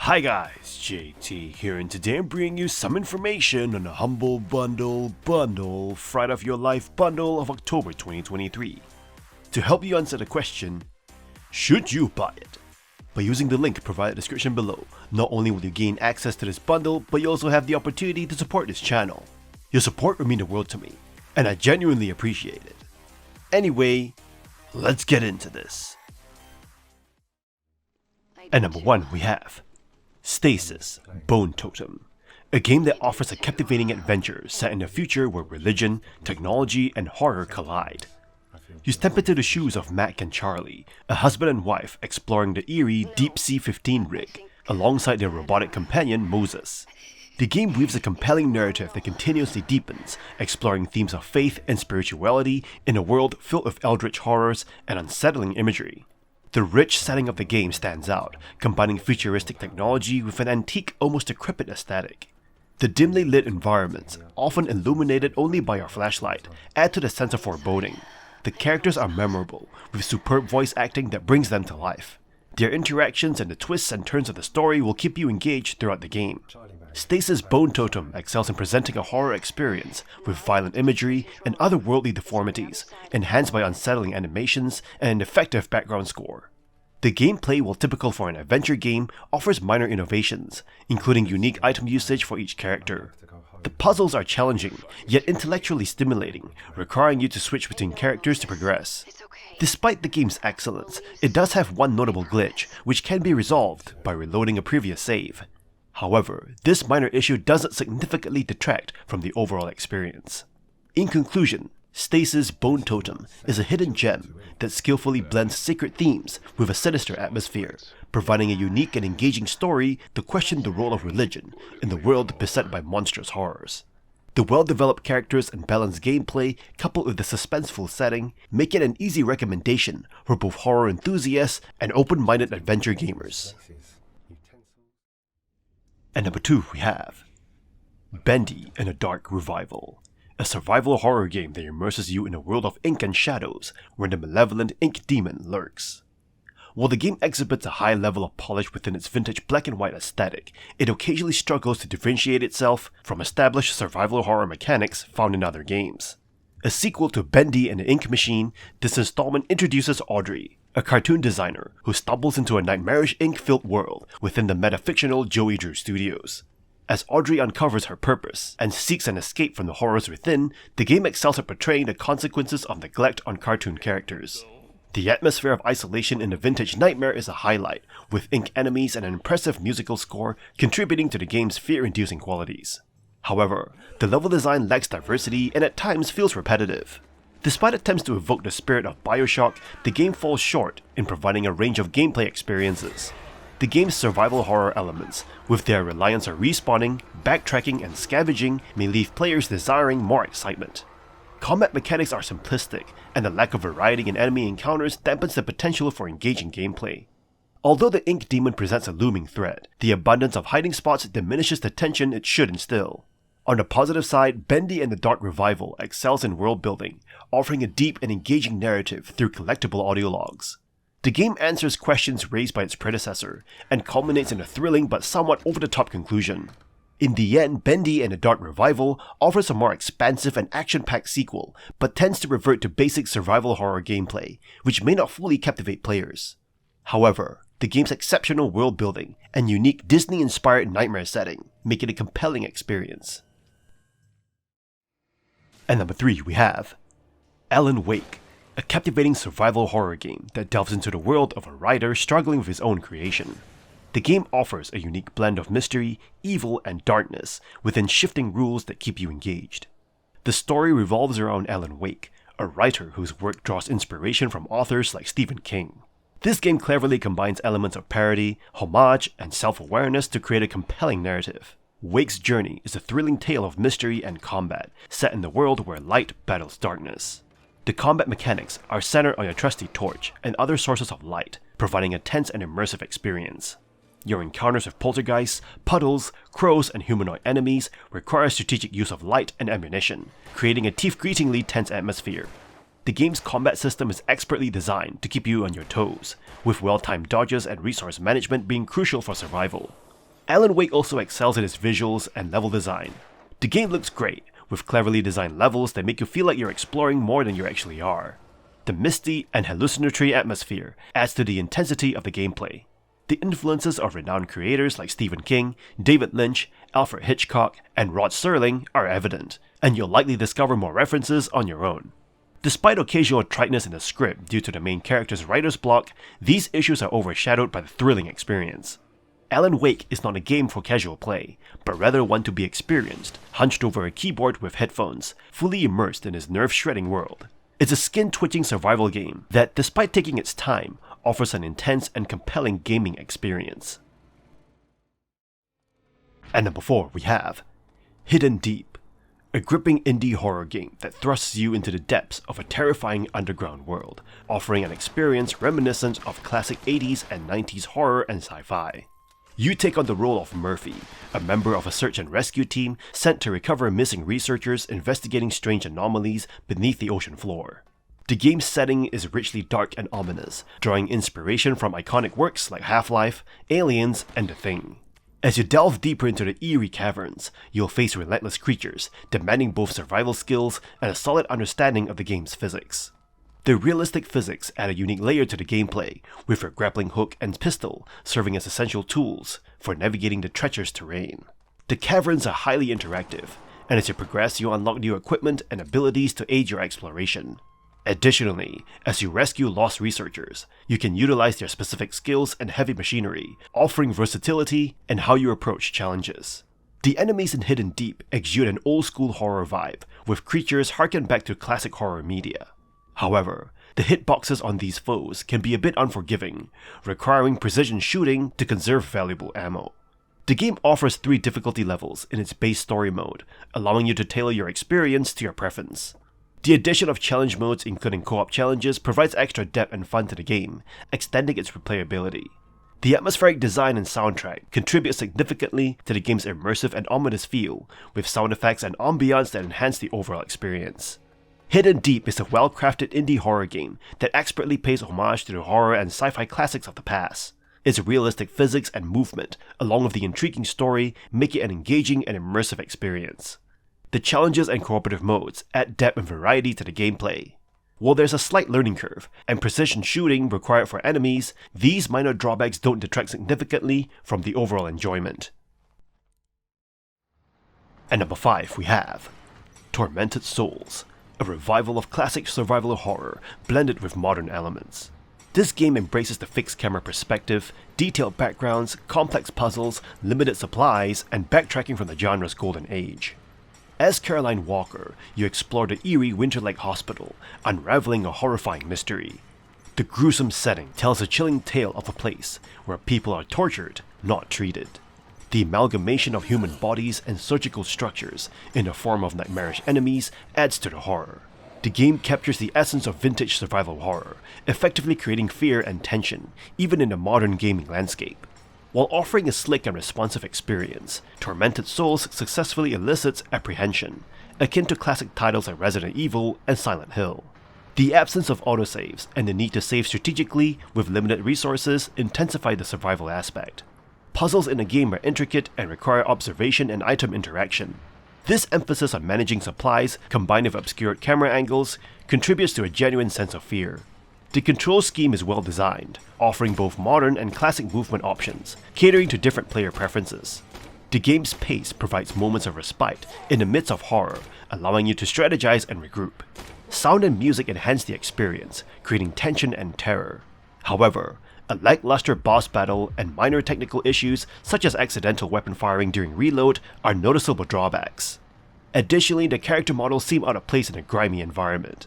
Hi guys, JT here, and today I'm bringing you some information on the Humble Bundle Fright of Your Life bundle of October 2023. To help you answer the question, should you buy it? By using the link provided in the description below, not only will you gain access to this bundle, but you also have the opportunity to support this channel. Your support would mean the world to me, and I genuinely appreciate it. Anyway, let's get into this. And number 1 we have STASIS Bone Totem, a game that offers a captivating adventure set in a future where religion, technology, and horror collide. You step into the shoes of Mac and Charlie, a husband and wife exploring the eerie Deep Sea 15 rig, alongside their robotic companion Moses. The game weaves a compelling narrative that continuously deepens, exploring themes of faith and spirituality in a world filled with eldritch horrors and unsettling imagery. The rich setting of the game stands out, combining futuristic technology with an antique, almost decrepit aesthetic. The dimly lit environments, often illuminated only by your flashlight, add to the sense of foreboding. The characters are memorable, with superb voice acting that brings them to life. Their interactions and the twists and turns of the story will keep you engaged throughout the game. STASIS Bone Totem excels in presenting a horror experience with violent imagery and otherworldly deformities, enhanced by unsettling animations and an effective background score. The gameplay, while typical for an adventure game, offers minor innovations, including unique item usage for each character. The puzzles are challenging, yet intellectually stimulating, requiring you to switch between characters to progress. Despite the game's excellence, it does have one notable glitch, which can be resolved by reloading a previous save. However, this minor issue doesn't significantly detract from the overall experience. In conclusion, STASIS Bone Totem is a hidden gem that skillfully blends sacred themes with a sinister atmosphere, providing a unique and engaging story to question the role of religion in the world beset by monstrous horrors. The well-developed characters and balanced gameplay, coupled with the suspenseful setting, make it an easy recommendation for both horror enthusiasts and open-minded adventure gamers. And number 2 we have Bendy and a Dark Revival, a survival horror game that immerses you in a world of ink and shadows where the malevolent ink demon lurks. While the game exhibits a high level of polish within its vintage black and white aesthetic, it occasionally struggles to differentiate itself from established survival horror mechanics found in other games. A sequel to Bendy and the Ink Machine, this installment introduces Audrey, a cartoon designer who stumbles into a nightmarish ink-filled world within the metafictional Joey Drew Studios. As Audrey uncovers her purpose and seeks an escape from the horrors within, the game excels at portraying the consequences of neglect on cartoon characters. The atmosphere of isolation in the vintage nightmare is a highlight, with ink enemies and an impressive musical score contributing to the game's fear-inducing qualities. However, the level design lacks diversity and at times feels repetitive. Despite attempts to evoke the spirit of BioShock, the game falls short in providing a range of gameplay experiences. The game's survival horror elements, with their reliance on respawning, backtracking, and scavenging, may leave players desiring more excitement. Combat mechanics are simplistic, and the lack of variety in enemy encounters dampens the potential for engaging gameplay. Although the Ink Demon presents a looming threat, the abundance of hiding spots diminishes the tension it should instill. On the positive side, Bendy and the Dark Revival excels in world building, offering a deep and engaging narrative through collectible audio logs. The game answers questions raised by its predecessor, and culminates in a thrilling but somewhat over-the-top conclusion. In the end, Bendy and the Dark Revival offers a more expansive and action-packed sequel, but tends to revert to basic survival horror gameplay, which may not fully captivate players. However, the game's exceptional world building and unique Disney-inspired nightmare setting make it a compelling experience. And number 3 we have Alan Wake, a captivating survival horror game that delves into the world of a writer struggling with his own creation. The game offers a unique blend of mystery, evil, and darkness within shifting rules that keep you engaged. The story revolves around Alan Wake, a writer whose work draws inspiration from authors like Stephen King. This game cleverly combines elements of parody, homage, and self-awareness to create a compelling narrative. Wake's journey is a thrilling tale of mystery and combat, set in the world where light battles darkness. The combat mechanics are centered on your trusty torch and other sources of light, providing a tense and immersive experience. Your encounters with poltergeists, puddles, crows, and humanoid enemies require strategic use of light and ammunition, creating a teeth-greetingly tense atmosphere. The game's combat system is expertly designed to keep you on your toes, with well-timed dodges and resource management being crucial for survival. Alan Wake also excels in its visuals and level design. The game looks great, with cleverly designed levels that make you feel like you're exploring more than you actually are. The misty and hallucinatory atmosphere adds to the intensity of the gameplay. The influences of renowned creators like Stephen King, David Lynch, Alfred Hitchcock, and Rod Serling are evident, and you'll likely discover more references on your own. Despite occasional triteness in the script due to the main character's writer's block, these issues are overshadowed by the thrilling experience. Alan Wake is not a game for casual play, but rather one to be experienced, hunched over a keyboard with headphones, fully immersed in his nerve-shredding world. It's a skin-twitching survival game that, despite taking its time, offers an intense and compelling gaming experience. And number 4 we have Hidden Deep, a gripping indie horror game that thrusts you into the depths of a terrifying underground world, offering an experience reminiscent of classic 80s and 90s horror and sci-fi. You take on the role of Murphy, a member of a search and rescue team sent to recover missing researchers investigating strange anomalies beneath the ocean floor. The game's setting is richly dark and ominous, drawing inspiration from iconic works like Half-Life, Aliens, and The Thing. As you delve deeper into the eerie caverns, you'll face relentless creatures, demanding both survival skills and a solid understanding of the game's physics. The realistic physics add a unique layer to the gameplay, with your grappling hook and pistol serving as essential tools for navigating the treacherous terrain. The caverns are highly interactive, and as you progress you unlock new equipment and abilities to aid your exploration. Additionally, as you rescue lost researchers, you can utilize their specific skills and heavy machinery, offering versatility in how you approach challenges. The enemies in Hidden Deep exude an old-school horror vibe, with creatures harken back to classic horror media. However, the hitboxes on these foes can be a bit unforgiving, requiring precision shooting to conserve valuable ammo. The game offers 3 difficulty levels in its base story mode, allowing you to tailor your experience to your preference. The addition of challenge modes including co-op challenges provides extra depth and fun to the game, extending its replayability. The atmospheric design and soundtrack contribute significantly to the game's immersive and ominous feel, with sound effects and ambiance that enhance the overall experience. Hidden Deep is a well-crafted indie horror game that expertly pays homage to the horror and sci-fi classics of the past. Its realistic physics and movement, along with the intriguing story, make it an engaging and immersive experience. The challenges and cooperative modes add depth and variety to the gameplay. While there's a slight learning curve and precision shooting required for enemies, these minor drawbacks don't detract significantly from the overall enjoyment. And number 5 we have Tormented Souls, a revival of classic survival horror blended with modern elements. This game embraces the fixed camera perspective, detailed backgrounds, complex puzzles, limited supplies, and backtracking from the genre's golden age. As Caroline Walker, you explore the eerie Winter Lake Hospital, unraveling a horrifying mystery. The gruesome setting tells a chilling tale of a place where people are tortured, not treated. The amalgamation of human bodies and surgical structures in the form of nightmarish enemies adds to the horror. The game captures the essence of vintage survival horror, effectively creating fear and tension, even in the modern gaming landscape. While offering a slick and responsive experience, Tormented Souls successfully elicits apprehension, akin to classic titles like Resident Evil and Silent Hill. The absence of autosaves and the need to save strategically with limited resources intensify the survival aspect. Puzzles in the game are intricate and require observation and item interaction. This emphasis on managing supplies, combined with obscured camera angles, contributes to a genuine sense of fear. The control scheme is well designed, offering both modern and classic movement options, catering to different player preferences. The game's pace provides moments of respite in the midst of horror, allowing you to strategize and regroup. Sound and music enhance the experience, creating tension and terror. However, a lackluster boss battle and minor technical issues such as accidental weapon firing during reload are noticeable drawbacks. Additionally, the character models seem out of place in a grimy environment.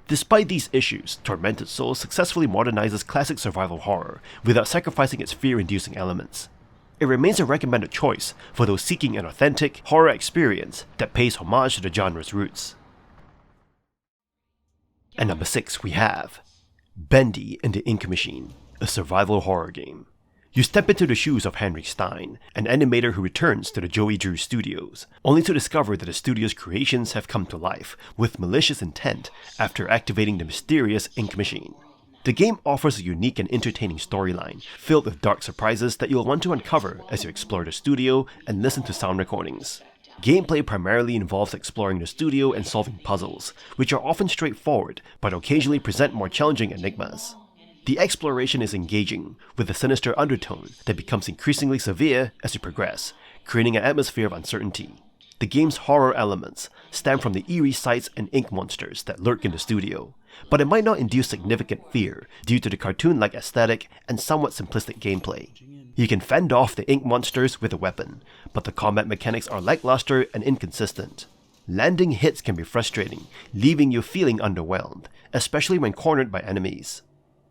Despite these issues, Tormented Souls successfully modernizes classic survival horror without sacrificing its fear-inducing elements. It remains a recommended choice for those seeking an authentic horror experience that pays homage to the genre's roots. And number 6 we have Bendy and the Ink Machine, a survival horror game. You step into the shoes of Henry Stein, an animator who returns to the Joey Drew Studios, only to discover that the studio's creations have come to life with malicious intent after activating the mysterious Ink Machine. The game offers a unique and entertaining storyline, filled with dark surprises that you'll want to uncover as you explore the studio and listen to sound recordings. Gameplay primarily involves exploring the studio and solving puzzles, which are often straightforward but occasionally present more challenging enigmas. The exploration is engaging, with a sinister undertone that becomes increasingly severe as you progress, creating an atmosphere of uncertainty. The game's horror elements stem from the eerie sights and ink monsters that lurk in the studio, but it might not induce significant fear due to the cartoon-like aesthetic and somewhat simplistic gameplay. You can fend off the ink monsters with a weapon, but the combat mechanics are lackluster and inconsistent. Landing hits can be frustrating, leaving you feeling underwhelmed, especially when cornered by enemies.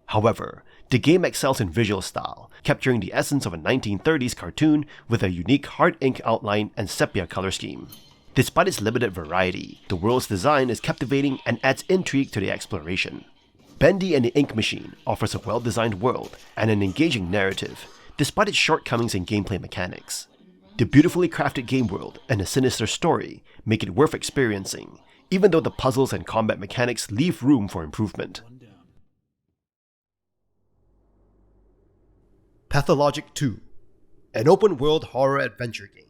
However, the game excels in visual style, capturing the essence of a 1930s cartoon with a unique hard ink outline and sepia color scheme. Despite its limited variety, the world's design is captivating and adds intrigue to the exploration. Bendy and the Ink Machine offers a well-designed world and an engaging narrative, despite its shortcomings in gameplay mechanics. The beautifully crafted game world and a sinister story make it worth experiencing, even though the puzzles and combat mechanics leave room for improvement. Pathologic 2, an open-world horror adventure game.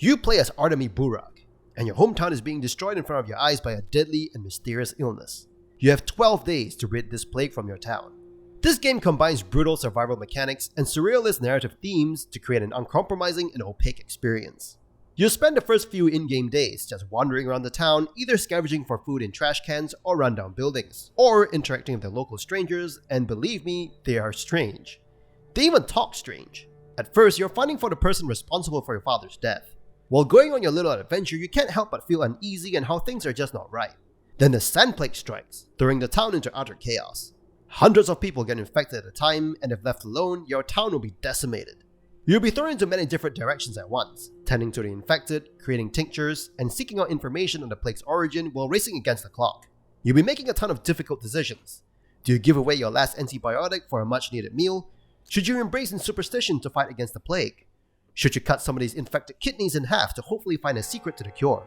You play as Artemi Burak, and your hometown is being destroyed in front of your eyes by a deadly and mysterious illness. You have 12 days to rid this plague from your town. This game combines brutal survival mechanics and surrealist narrative themes to create an uncompromising and opaque experience. You'll spend the first few in-game days just wandering around the town, either scavenging for food in trash cans or rundown buildings, or interacting with the local strangers, and believe me, they are strange. They even talk strange. At first, you're finding for the person responsible for your father's death. While going on your little adventure, you can't help but feel uneasy and how things are just not right. Then the sand plague strikes, throwing the town into utter chaos. Hundreds of people get infected at a time, and if left alone, your town will be decimated. You'll be thrown into many different directions at once, tending to the infected, creating tinctures, and seeking out information on the plague's origin while racing against the clock. You'll be making a ton of difficult decisions. Do you give away your last antibiotic for a much-needed meal? Should you embrace in superstition to fight against the plague? Should you cut somebody's infected kidneys in half to hopefully find a secret to the cure?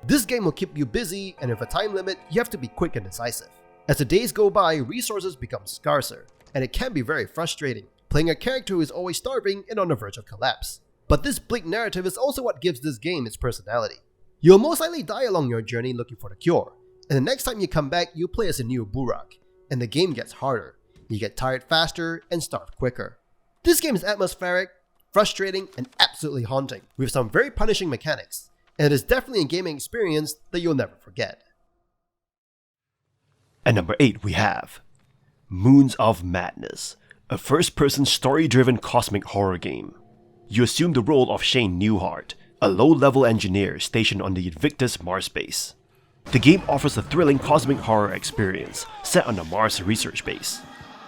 This game will keep you busy, and with a time limit, you have to be quick and decisive. As the days go by, resources become scarcer, and it can be very frustrating, playing a character who is always starving and on the verge of collapse. But this bleak narrative is also what gives this game its personality. You'll most likely die along your journey looking for the cure, and the next time you come back, you play as a new Burak, and the game gets harder. You get tired faster and starve quicker. This game is atmospheric, frustrating, and absolutely haunting, with some very punishing mechanics, and it is definitely a gaming experience that you'll never forget. At number 8 we have Moons of Madness, a first-person story-driven cosmic horror game. You assume the role of Shane Newhart, a low-level engineer stationed on the Invictus Mars base. The game offers a thrilling cosmic horror experience set on the Mars research base.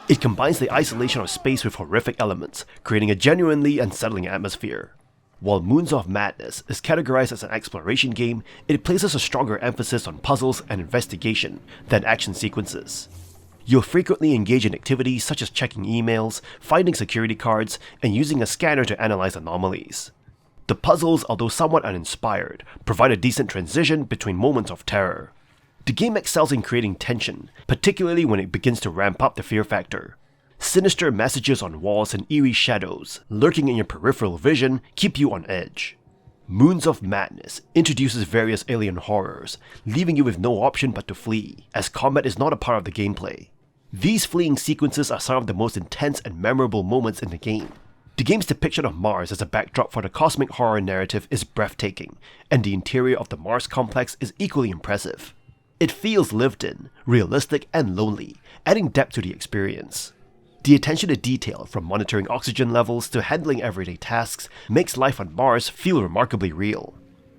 It combines the isolation of space with horrific elements, creating a genuinely unsettling atmosphere. While Moons of Madness is categorized as an exploration game, it places a stronger emphasis on puzzles and investigation than action sequences. You'll frequently engage in activities such as checking emails, finding security cards, and using a scanner to analyze anomalies. The puzzles, although somewhat uninspired, provide a decent transition between moments of terror. The game excels in creating tension, particularly when it begins to ramp up the fear factor. Sinister messages on walls and eerie shadows lurking in your peripheral vision keep you on edge. Moons of Madness introduces various alien horrors, leaving you with no option but to flee, as combat is not a part of the gameplay. These fleeing sequences are some of the most intense and memorable moments in the game. The game's depiction of Mars as a backdrop for the cosmic horror narrative is breathtaking, and the interior of the Mars complex is equally impressive. It feels lived in, realistic, and lonely, adding depth to the experience. The attention to detail, from monitoring oxygen levels to handling everyday tasks, makes life on Mars feel remarkably real.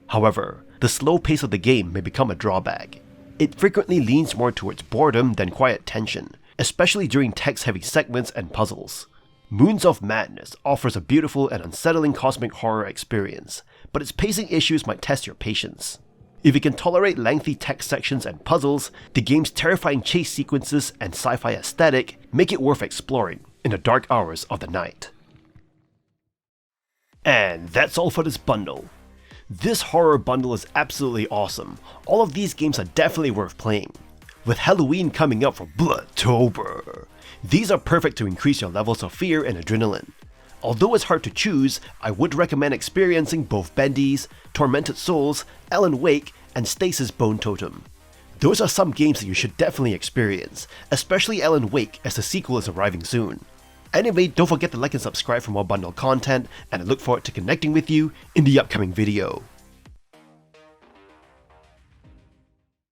However, the slow pace of the game may become a drawback. It frequently leans more towards boredom than quiet tension, especially during text-heavy segments and puzzles. Moons of Madness offers a beautiful and unsettling cosmic horror experience, but its pacing issues might test your patience. If you can tolerate lengthy text sections and puzzles, the game's terrifying chase sequences and sci-fi aesthetic make it worth exploring in the dark hours of the night. And that's all for this bundle. This horror bundle is absolutely awesome. All of these games are definitely worth playing. with Halloween coming up for Bloodtober. These are perfect to increase your levels of fear and adrenaline. Although it's hard to choose, I would recommend experiencing both Bendy's, Tormented Souls, Alan Wake, and STASIS Bone Totem. Those are some games that you should definitely experience, especially Alan Wake as the sequel is arriving soon. Anyway, don't forget to like and subscribe for more bundle content, and I look forward to connecting with you in the upcoming video.